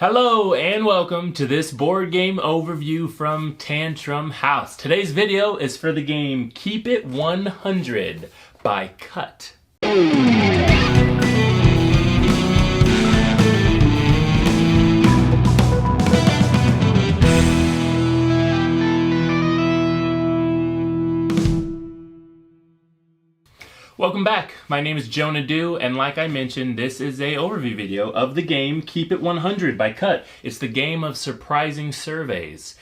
Hello and welcome to this board game overview from Tantrum House. Today's video is for the game Keep It 100 by Cut. Welcome back. My name is Jonah and like I mentioned, this is a overview video of the game Keep It 100 by Cut. It's the game of surprising surveys.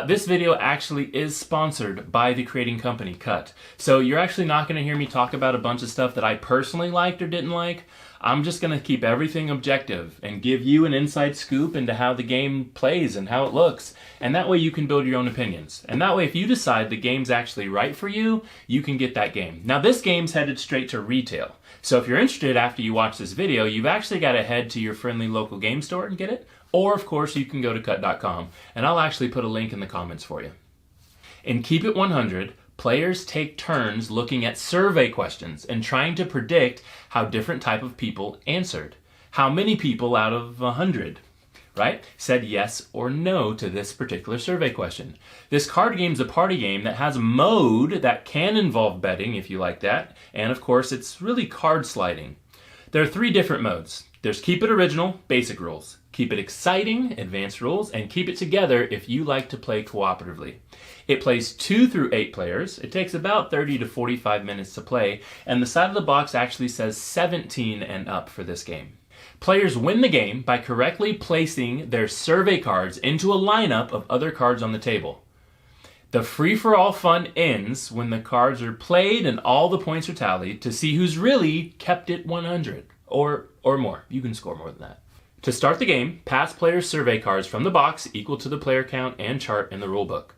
This video actually is sponsored by the creating company Cut. So you're actually not going to hear me talk about a bunch of stuff that I personally liked or didn't like. I'm just going to keep everything objective and give you an inside scoop into how the game plays and how it looks. And that way you can build your own opinions. And that way if you decide the game's actually right for you, you can get that game. Now this game's headed straight to retail. So if you're interested after you watch this video, you've actually got to head to your friendly local game store and get it. Or of course you can go to cut.com and I'll actually put a link in the comments for you. In Keep It 100, players take turns looking at survey questions and trying to predict how different type of people answered. How many people out of 100, right, said yes or no to this particular survey question. This card game is a party game that has a mode that can involve betting if you like that, and of course it's really card sliding. There are 3 different modes. There's Keep It Original, basic rules. Keep It Exciting, advanced rules, and Keep It Together if you like to play cooperatively. It plays 2 through 8 players. It takes about 30 to 45 minutes to play, and the side of the box actually says 17 and up for this game. Players win the game by correctly placing their survey cards into a lineup of other cards on the table. The free-for-all fun ends when the cards are played and all the points are tallied to see who's really kept it 100, or more. You can score more than that. To start the game, pass players' survey cards from the box equal to the player count and chart in the rulebook.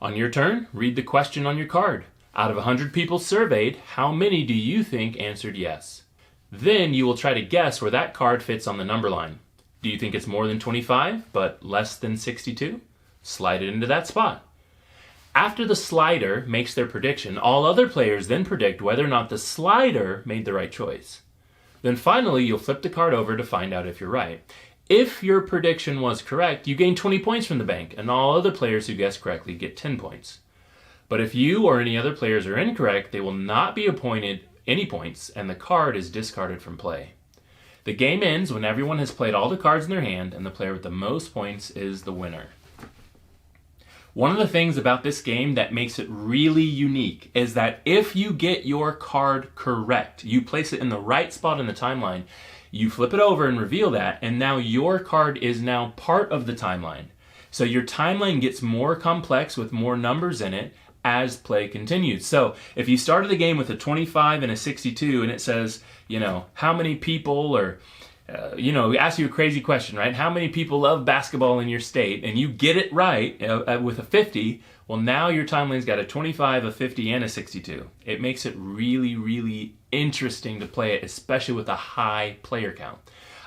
On your turn, read the question on your card. Out of 100 people surveyed, how many do you think answered yes? Then you will try to guess where that card fits on the number line. Do you think it's more than 25, but less than 62? Slide it into that spot. After the slider makes their prediction, all other players then predict whether or not the slider made the right choice. Then finally, you'll flip the card over to find out if you're right. If your prediction was correct, you gain 20 points from the bank, and all other players who guess correctly get 10 points. But if you or any other players are incorrect, they will not be appointed any points, and the card is discarded from play. The game ends when everyone has played all the cards in their hand, and the player with the most points is the winner. One of the things about this game that makes it really unique is that if you get your card correct, you place it in the right spot in the timeline, you flip it over and reveal that, and now your card is now part of the timeline. So your timeline gets more complex with more numbers in it as play continues. So if you started the game with a 25 and a 62 and it says, how many people or ask you a crazy question, right? How many people love basketball in your state? And you get it right with a 50. Well, now your timeline's got a 25, a 50, and a 62. It makes it really, really interesting to play it, especially with a high player count.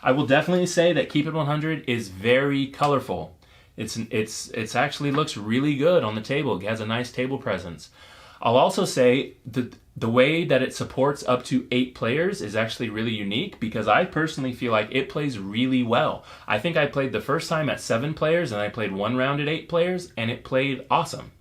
I will definitely say that Keep It 100 is very colorful. It's actually looks really good on the table. It has a nice table presence. I'll also say the way that it supports up to 8 players is actually really unique because I personally feel like it plays really well. I think I played the first time at 7 players and I played 1 round at 8 players and it played awesome.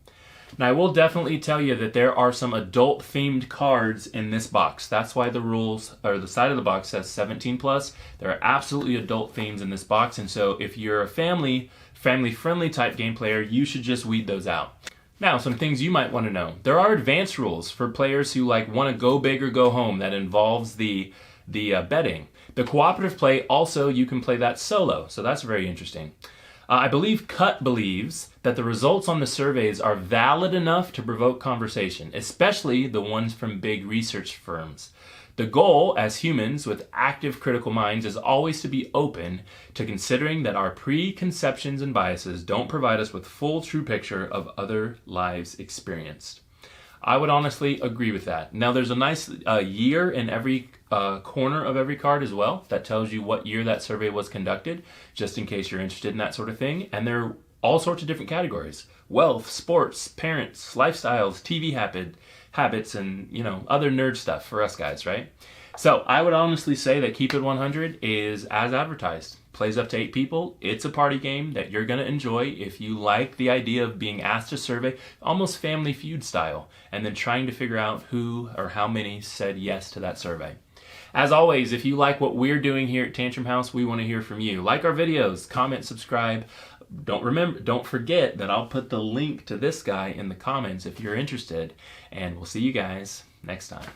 Now I will definitely tell you that there are some adult themed cards in this box. That's why the rules or the side of the box says 17 plus. There are absolutely adult themes in this box, and so if you're a family friendly type game player, you should just weed those out. Now, some things you might want to know. There are advanced rules for players who want to go big or go home that involves the betting. The cooperative play, also, you can play that solo, so that's very interesting. I believe Cut believes that the results on the surveys are valid enough to provoke conversation, especially the ones from big research firms. The goal, as humans with active critical minds, is always to be open to considering that our preconceptions and biases don't provide us with full true picture of other lives experienced. I would honestly agree with that. Now there's a nice year in every corner of every card as well that tells you what year that survey was conducted, just in case you're interested in that sort of thing. And there are all sorts of different categories: wealth, sports, parents, lifestyles, TV habits, and other nerd stuff for us guys, right? So I would honestly say that Keep It 100 is as advertised. Plays up to 8 people. It's a party game that you're going to enjoy if you like the idea of being asked to survey, almost Family Feud style, and then trying to figure out who or how many said yes to that survey. As always, if you like what we're doing here at Tantrum House, we want to hear from you. Like our videos, comment, subscribe. Don't forget that I'll put the link to this guy in the comments if you're interested, and we'll see you guys next time.